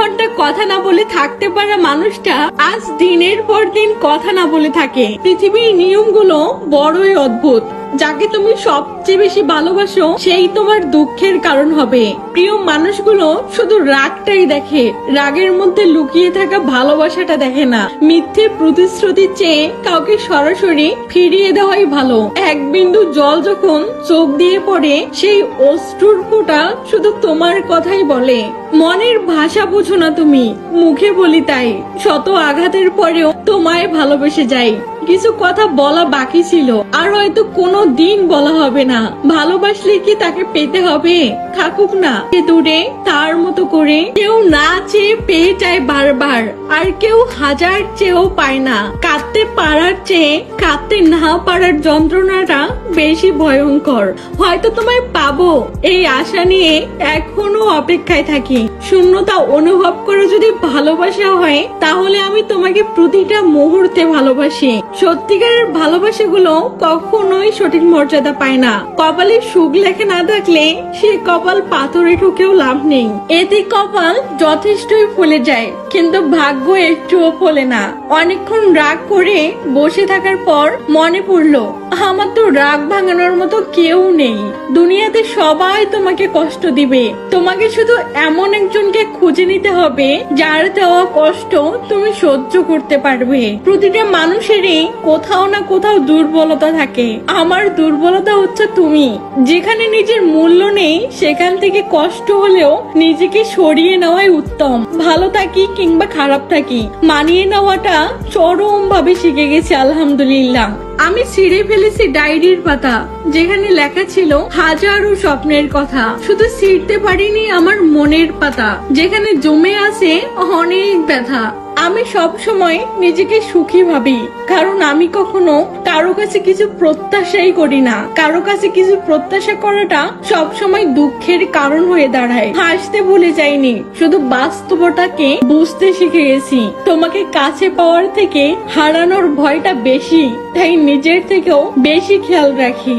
ঘন্টা কথা না বলে থাকতে পারা মানুষটা আজ দিনের পর দিন কথা না বলে থাকে। পৃথিবীর নিয়মগুলো বড়ই অদ্ভুত। যাকে তুমি সবচেয়ে বেশি ভালোবাসো সেই তোমার দুঃখের কারণ হবে। প্রিয় মানুষগুলো শুধু রাগটাই দেখে, রাগের মধ্যে লুকিয়ে থাকা ভালোবাসাটা দেখে না। মিথ্যে প্রতিশ্রুতির চেয়ে কাউকে সরাসরি ফিরিয়ে দেওয়াই ভালো। এক বিন্দু জল যখন চোখ দিয়ে পড়ে, সেই অশ্রুর ফোঁটা শুধু তোমার কথাই বলে। মনের ভাষা বুঝো না তুমি, মুখে বলি তাই। শত আঘাতের পরেও তোমায় ভালোবেসে যাই। কিছু কথা বলা বাকি ছিল, আর হয়তো কোনো দিন বলা হবে না। ভালোবাসলে কি তাকে পেতে হবে? থাকুক না দূরে তার মতো করে। কেউ না চেয়ে পেয়ে যায় বারবার, আর কেউ হাজার চেয়েও পায় না। কাঁদতে পারার চেয়ে কাঁদতে না পারার যন্ত্রণাটা বেশি ভয়ঙ্কর। হয়তো তোমায় পাবো এই আশা নিয়ে এখনো অপেক্ষায় থাকি। শূন্যতা অনুভব করে যদি ভালোবাসা হয়, তাহলে আমি তোমাকে প্রতিটা মুহূর্তে ভালোবাসি। সত্যিকারের ভালোবাসাগুলো কখনোই সঠিক মর্যাদা পায় না। কপালে সুখ লেখে না থাকলে সে কপাল পাথরে ঠুকেও লাভ নেই। এতে কপাল যথেষ্টই ফুলে যায়, কিন্তু ভাগ্য একটুও ফোলে না। অনেকক্ষণ রাগ করে বসে থাকার পর মনে পড়লো, আমার তো রাগ ভাঙানোর মতো কেউ নেই। দুনিয়াতে সবাই তোমাকে কষ্ট দিবে। তোমাকে শুধু এমন একজনকে খুঁজে নিতে হবে যার দেওয়া কষ্ট তুমি সহ্য করতে পারবে। প্রতিটা মানুষেরই কোথাও না কোথাও দুর্বলতা থাকে। আমার দুর্বলতা হচ্ছে তুমি। যেখানে নিজের মূল্য নেই, সেখান থেকে কষ্ট হলেও নিজেকে সরিয়ে নেওয়াই উত্তম। ভালো থাকি কিংবা খারাপ থাকি, মানিয়ে নেওয়াটা চরম ভাবে শিখে গেছি আলহামদুলিল্লাহ। আমি ছিঁড়ে ফেলেছি ডায়েরির পাতা, যেখানে লেখা ছিল হাজারো স্বপ্নের কথা। শুধু ছিঁড়তে পারিনি আমার মনের পাতা, যেখানে জমে আছে অনেক ব্যথা। আমি সব সময় নিজেকে সুখী ভাবি, কারণ আমি কখনো কারো কাছে কিছু প্রত্যাশাই করি না। কারো কাছে কিছু প্রত্যাশা করাটা সব সময় দুঃখের কারণ হয়ে দাঁড়ায়। হাসতে ভুলে যাইনি, শুধু বাস্তবতাকে বুঝতে শিখে গেছি। তোমাকে কাছে পাওয়ার থেকে হারানোর ভয়টা বেশি, তাই নিজের থেকেও বেশি খেয়াল রাখি।